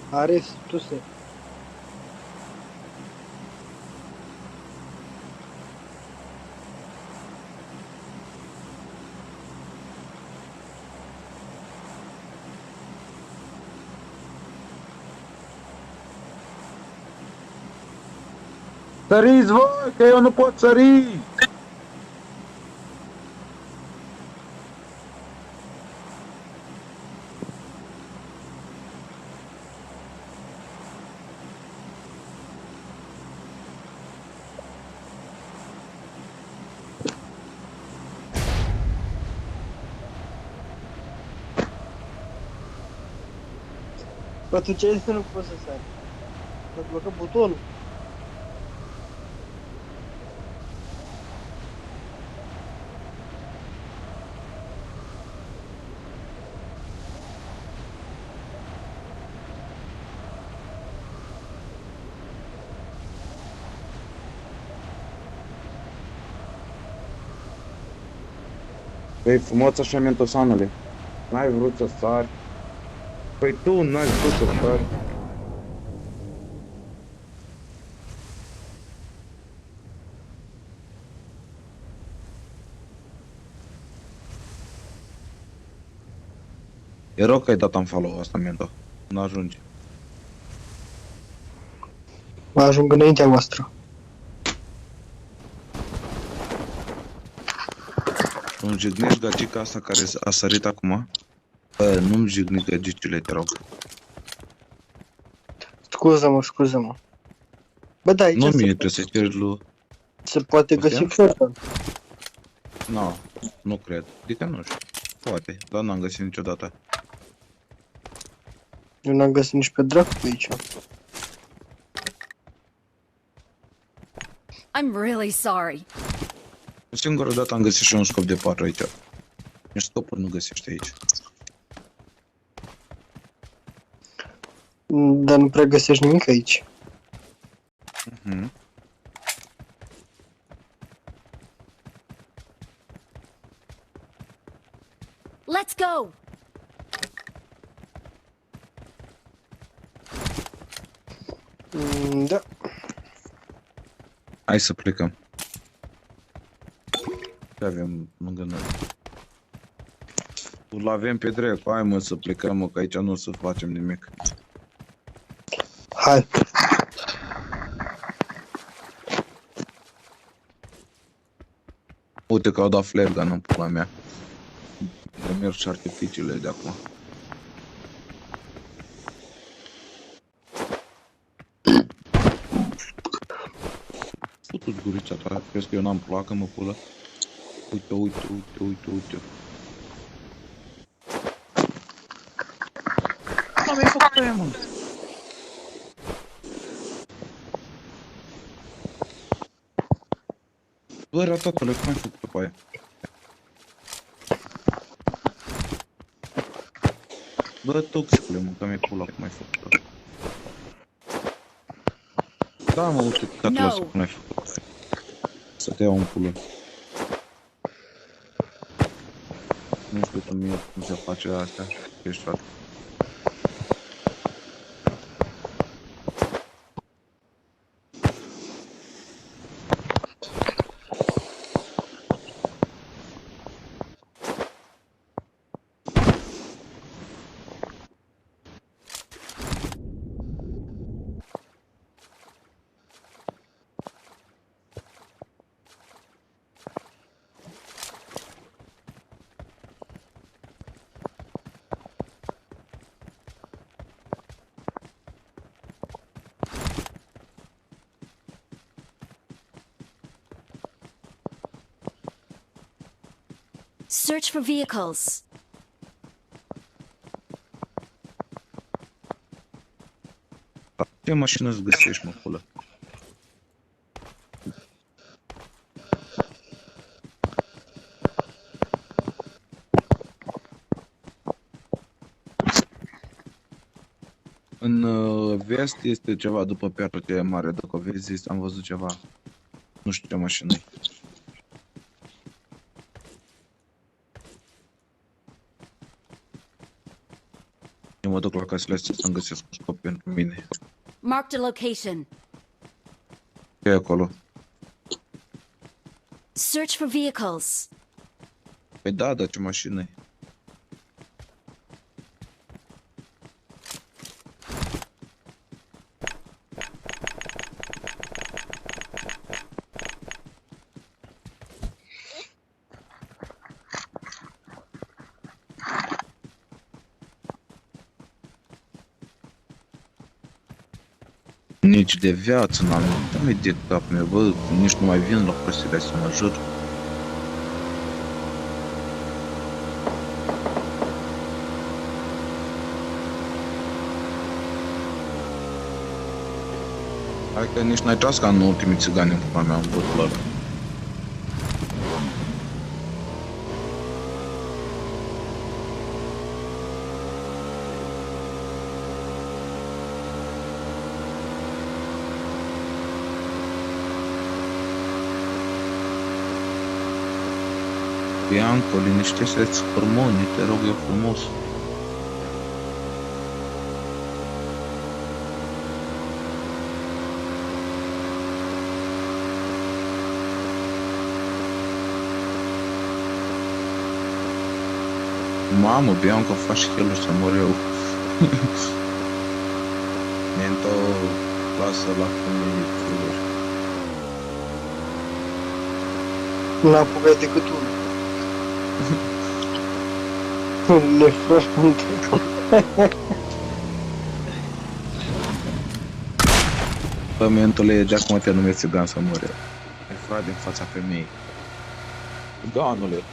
Ares, tu se. Săriți voi, că eu nu pot sări! Bă, tu ce nu poți să sari? S-a blocat butonul. Păi frumos așa, mentosanule. N-ai vrut să sari. Păi tu n-ai vrut să sari. E rău că ai dat unfollow asta, Mento. Nu ajunge. Mă ajung înaintea voastră. Nu-mi jignești gagica asta care a sărit acum? Bă, nu-mi jigni gagicile, te rog. Scuză-mă. Bă, da, aici Nu se, mie trebuie să ceri lui... se poate Poftim? găsi fără. Nu, nu cred. Adică nu știu. Poate, dar n-am găsit niciodată. Eu n-am găsit nici pe dracu pe aici. I'm really sorry. O singură dată am găsit și un scop de 4 aici. Nici scopuri nu găsești aici. Dar nu prea găsești nimic aici. Mhm. Let's go. Da. Hai să plecăm. Ce avem lângă noi? Îl avem pe drept. Hai mă să plecăm, mă, că aici nu o să facem nimic. Hai. Uite că au dat flare gun în pula mea. Le merg și artificiile de acum. Putu-ți gurița ta, crezi că eu n-am placă, mă, pulă? Uite. Am mai făcut aia, mă. Bă, ratatule, cum ai făcut după aia? Bă, toxicule, mă, că mi-ai pula cum ai făcut-o. Da, mă, uite, că tu lasă cum ai făcut. Să te iau un pulă. Nu știu tu mie cum se face astea, ești frate. Search for vehicles. Ce mașină îți găsești, mă, pulă? În vest este ceva după piatră de mare, dacă vezi, am văzut ceva. Nu știu ce mașină e. Eu mă duc la casele astea să-mi găsesc un scop pentru mine. Marked a location. Ce e acolo? Search for vehicles. Păi da, dar ce mașină e? Nici de viață n-am, nu-i de cap meu, bă, nici nu mai vin la chestiile astea, mă jur. Hai că nici n-ai tras ca în ultimii țigani în pula mea, în botul ăla. Bianco, liniștește-ți hormonii, te rog eu frumos. Mamă, Bianca, faci helul să mor eu. Niente, lasă la cum N-a apucat decât unul. Nefrământ. Pământule e de acum te numești țigan să mor eu. E frate din fața femeii. Țiganule.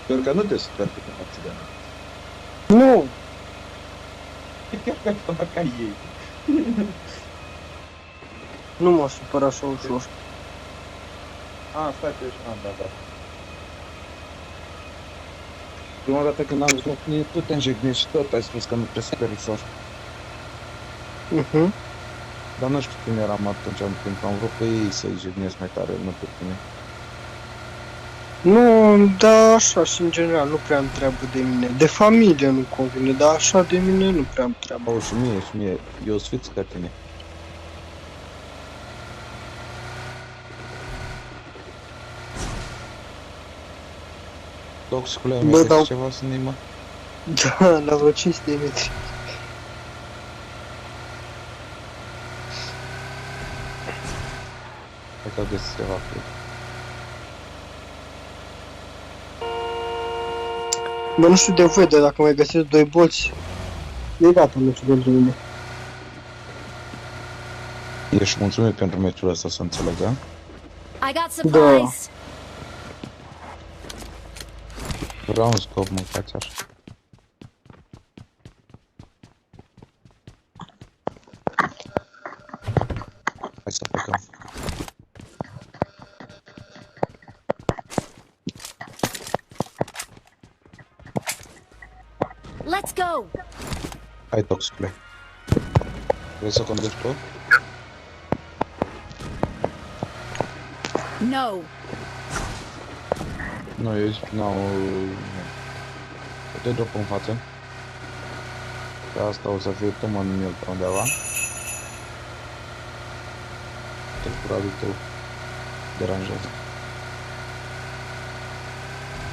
Sper că nu te super pe când faci țigan. Nu! Chiar că fac ca ei. Nu m-a supărat așa ușor. Stai pe da. Prima dată când am zis, tu te înjignești și tot ai spus că nu te speri sau. Dar nu știu cum eram atunci în timp, am vrut pe ei să-i jignesc mai tare, nu pe tine. Nu, dar așa și în general nu prea am treabă de mine. De familie nu convine, dar așa de mine nu prea am treabă. Au și mie, eu sunt fix ca tine. Toxicule, Bă, mi-ai dau- zis ceva să ne-i mă? Da, la vreo 500 de metri. Hai că găsesc ceva pe Bă, nu știu de voi, dar dacă mai găsesc 2 bolți, e gata meciul pentru mine. Ești mulțumit pentru meciul ăsta, să înțeleg, da? I got supplies. Vreau un scop, mâncați așa. Hai să plecăm. Let's go. Hai, toxicule. Vrei să conduci tu? No. Nu, eu zic, nu, te drop în față. Pe asta o să fie tu mănânit pe undeva. Temporalul tău deranjează.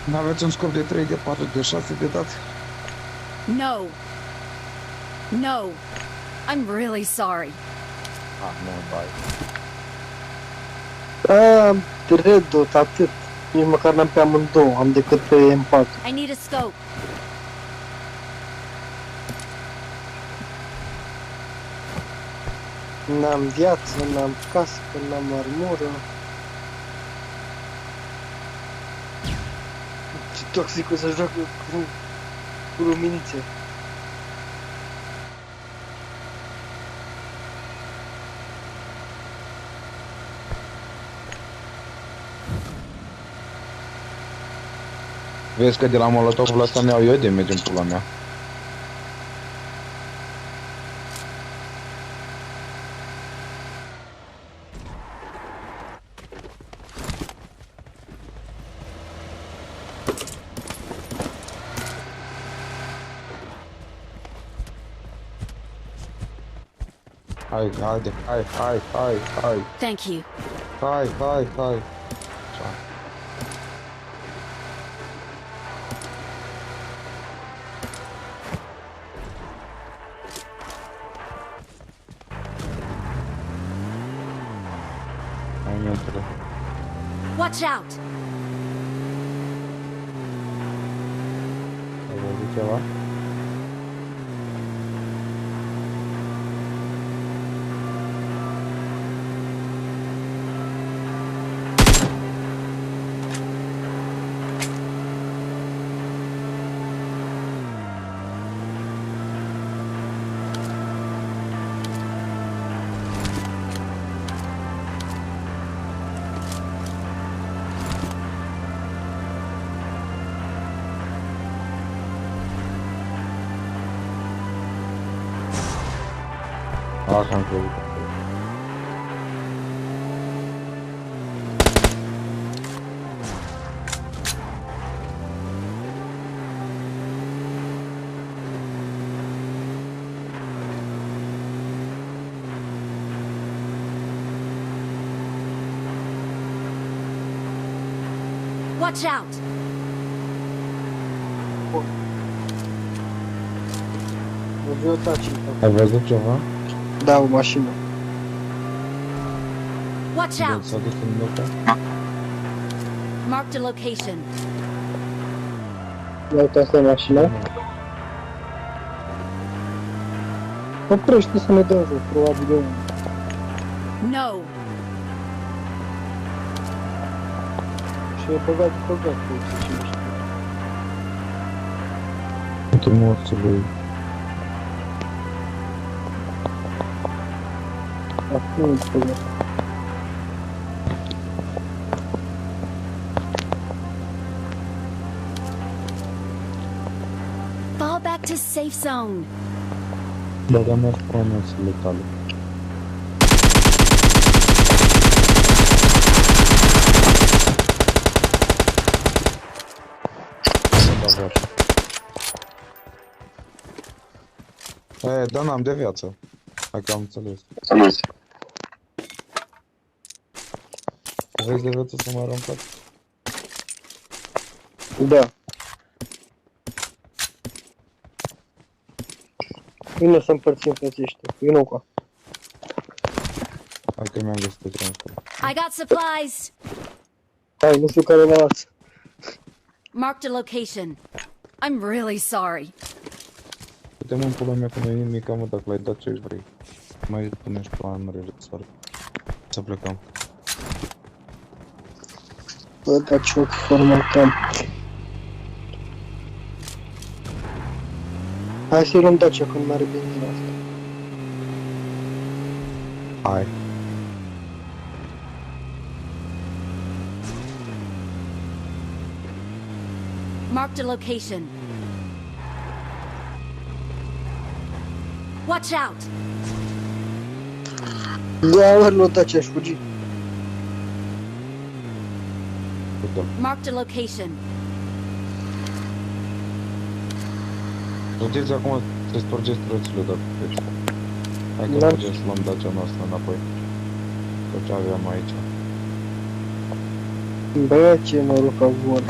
N-aveți un scop de 3, de 4, de 6 de dat? No. No. I'm really sorry. Nu, bai. Am 3 dot, atât. Nici măcar n-am pe amândouă, am decât pe M4. I need a scope. N-am viață, n-am cască, n-am armură. Ce toxicul să joacă cu luminițe. Vezi că de la molotovul ăsta mi-au eu damage în pula mea. Hai, haide, hai. Thank you. Hai. Așa. Hai, intră. Watch out! Ai văzut ceva? Așa am crezut. Watch out! O vreau taci. Ai văzut ceva? Da, o mașină. Watch out! S-a dus în loc. Marked a location. Ia uite, asta e mașina. Oprește să ne dăm jos, probabil eu. No! Și e băgat pe uite, cine știe. Pentru morții lui. Acum e băgat. Fall back to safe zone. Băga mea promoțiile tale. Da, n-am de viață. Hai că am înțeles. Vezi de viață să mă aruncat? Da. Vino să împărțim frățește. Vino cu. Hai că mi-am găsit pe transport. I got supplies. Hai, nu știu care l-a luat. Marked a location. I'm really sorry. Putem în pula mea că nu e nimic, mă, dacă l-ai dat ce vrei. Mai punești pe armări să plecăm. Bă, dar ce ochi formatăm. Hai să-i luăm Dacia când n-are benzina asta. Hai. Marked a location. Watch out! Da, ori luat Dacia și fugi. Putem. Marked a location. Puteți acum să storgeți trățile dacă puteți. Hai că Da. mergem să luăm Dacia noastră înapoi. Tot ce aveam aici. Bă, ce noroc au bun.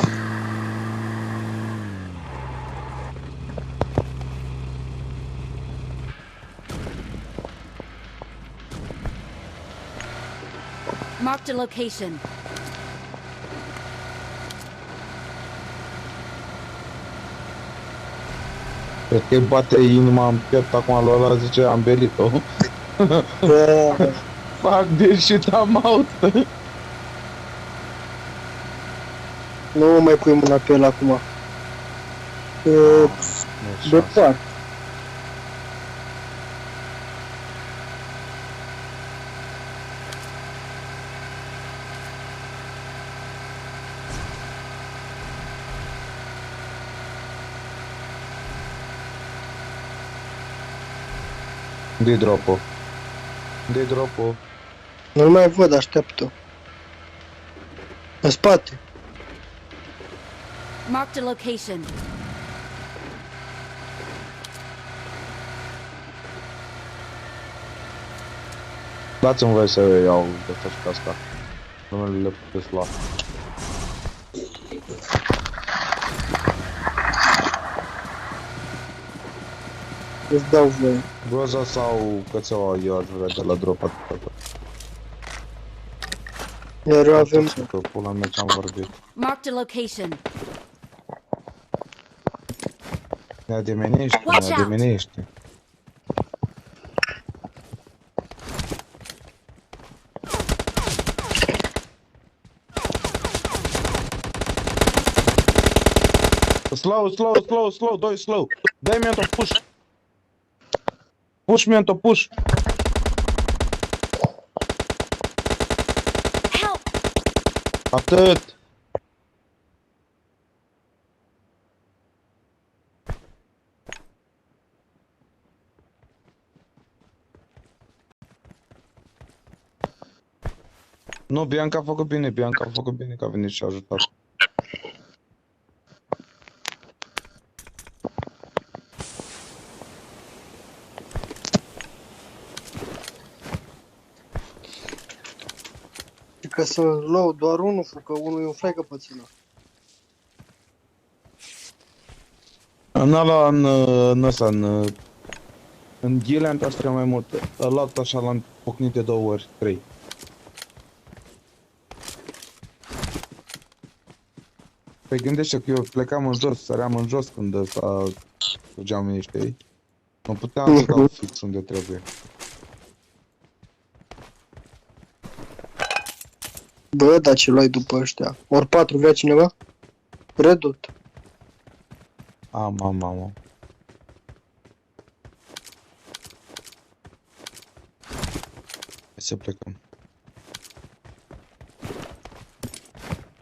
Marked a location. Cred că îi bate inima în piept acum lui ăla, zice, am belit-o. Da, Fuck this shit, I'm out. nu mai pui mâna pe el acum. Departe. Unde-i drop-ul? Unde-i drop-ul? Nu-l mai văd, așteaptă. În spate. Marked a location. Dați-mi voie să iau de asta și casca. Nu le puteți lua. Îți dau voie. Groza sau cățeaua eu aș vrea de la drop atâta. Iar eu avem... Că pula mea ce-am vorbit. Marked a location. Ne ademenește, Watch ne out! ademenește. Slow, doi slow. Dai mento, push. Push, mento, push. Help! Atât. Nu, Bianca a făcut bine, Bianca a făcut bine că a venit și a ajutat. Și că sunt low doar unul, că unul e un freacă pățină. În ăla, în ăsta, în ghile am tras cel mai mult. Ăla așa l-am pocnit de 2 ori, 3. Păi gândește că eu plecam în jos, săream în jos când ăsta fugeam ei, știi? Nu puteam să dau fix unde trebuie. Bă, dar ce luai după ăștia? Ori 4 vrea cineva? Redut. Am. Hai să plecăm.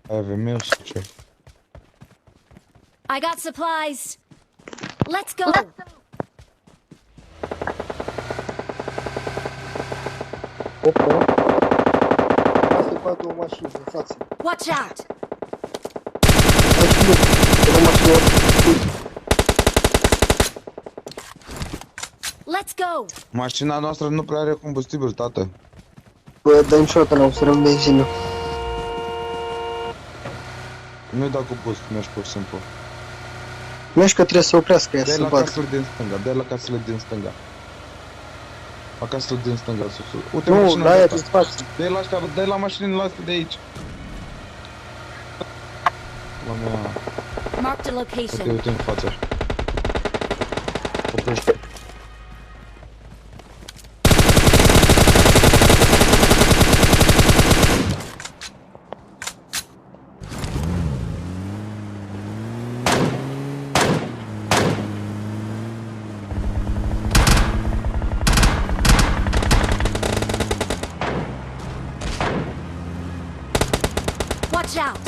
Hai avem eu sau ce? I got supplies. Let's go. Opa. Asta e bate o mașină în față. Watch out! Hai și nu. Era o mașină. Let's go. Mașina noastră nu prea are combustibil, tată. Bă, dar niciodată n-am să rămân benzină. Nu-i dau cu boost, mergi pur și simplu. Mergi că trebuie să oprească ea De să la bată. casele din stânga, de la casele din stânga. La casele din stânga, sus. Uite Nu, mașina la aia asta. din spațiu. De la mașinile astea de aici. La mea, Marked a uite, location. uite în față. Oprește. Watch out!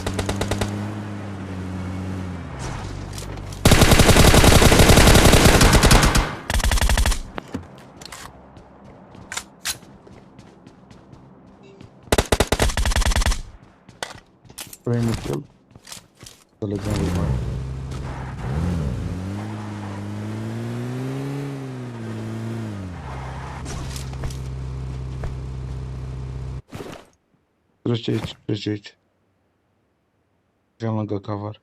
Primul kill. Să le dăm lui mai. Trece aici. Vin lângă cover.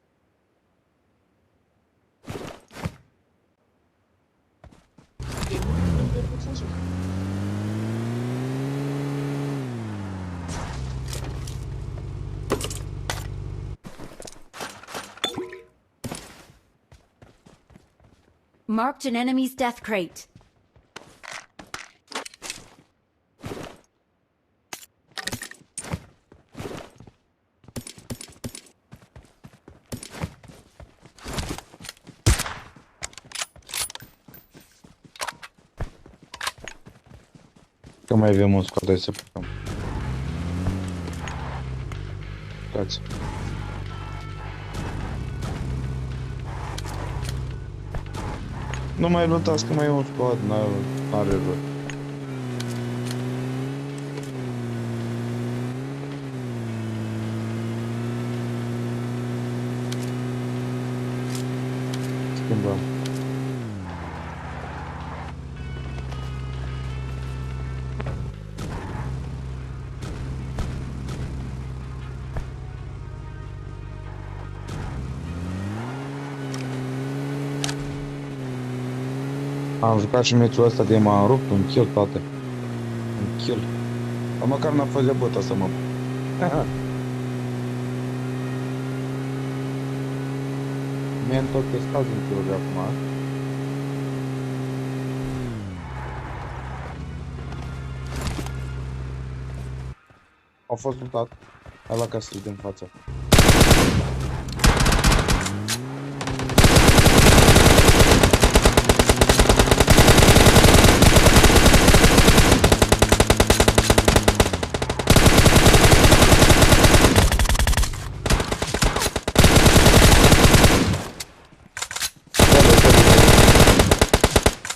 Marked an enemy's death crate. Că mai avem un squad, hai să plecăm. Dați. Nu mai lutați că mai e un squad, n-are rost. schimbăm. Am jucat și meciul ăsta de m-am rupt un kill toate. Un kill. Dar măcar n-a fost de bătă să mă... Mi-am tot testat din kill-uri acum. Au fost luptat. Hai la casă din față.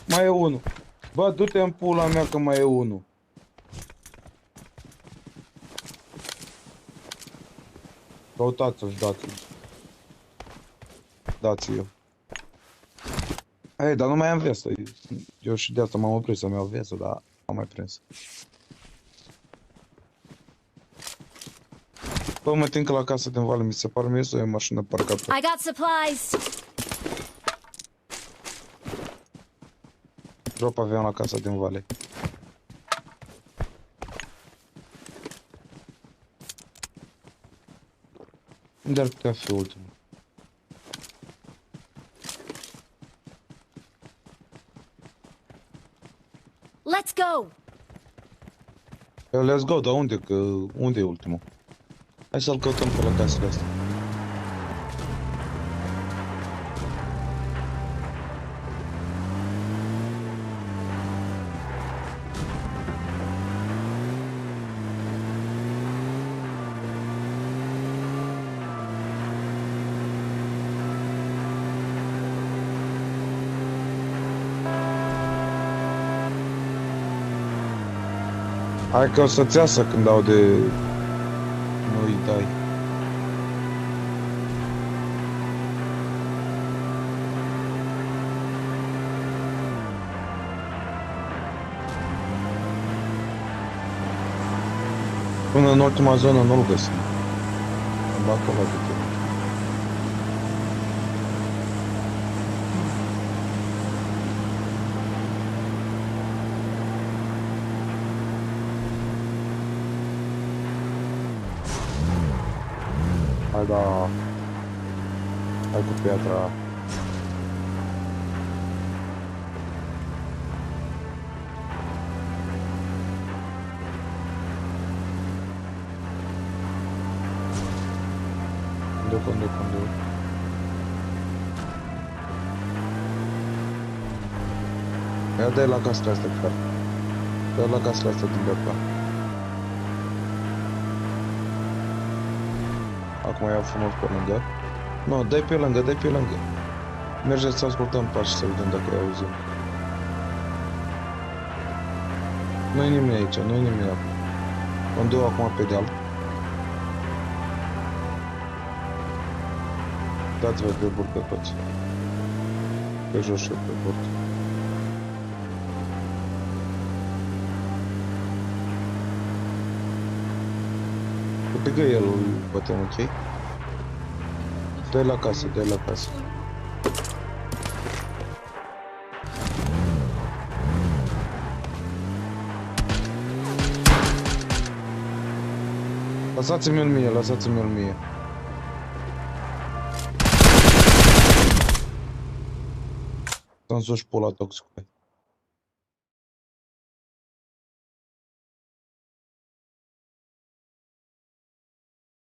Mai e unul. Bă, du-te în pula mea că mai e unul. Căutați-l și dați-l. Dați-l. Ei, dar nu mai am vestă. Eu și de asta m-am oprit să-mi iau vestă, dar am mai prins. Bă, mă tin că la casă din vale mi se pare mie să e mașină parcată. I got supplies. Drop avion la casa din vale. Unde ar putea fi ultimul? Let's go. Let's go, dar unde? Că unde e ultimul? Hai să-l căutăm pe la casele astea. Hai că o să-ți iasă când aude... Nu-i dai. Până în ultima zonă nu-l găsim. Îmi bag acolo de tot. Hai da... Hai cu piatra. Conduc. Ia dă-i la casele astea, clar. Dă-i la casele astea din dreapta. Acum iau frumos pe lângă. Nu, dai pe lângă. Mergeți să ascultăm pași să vedem dacă îi auzim. Nu-i nimeni aici, nu-i nimeni acum. Conduc acum pe deal. Dați-vă pe bord pe toți. Pe jos și pe bord. Pe găiel îl bătem, ok? Dă-i la casă. Lăsați-mi-l mie. Să-mi suși pula toxicului.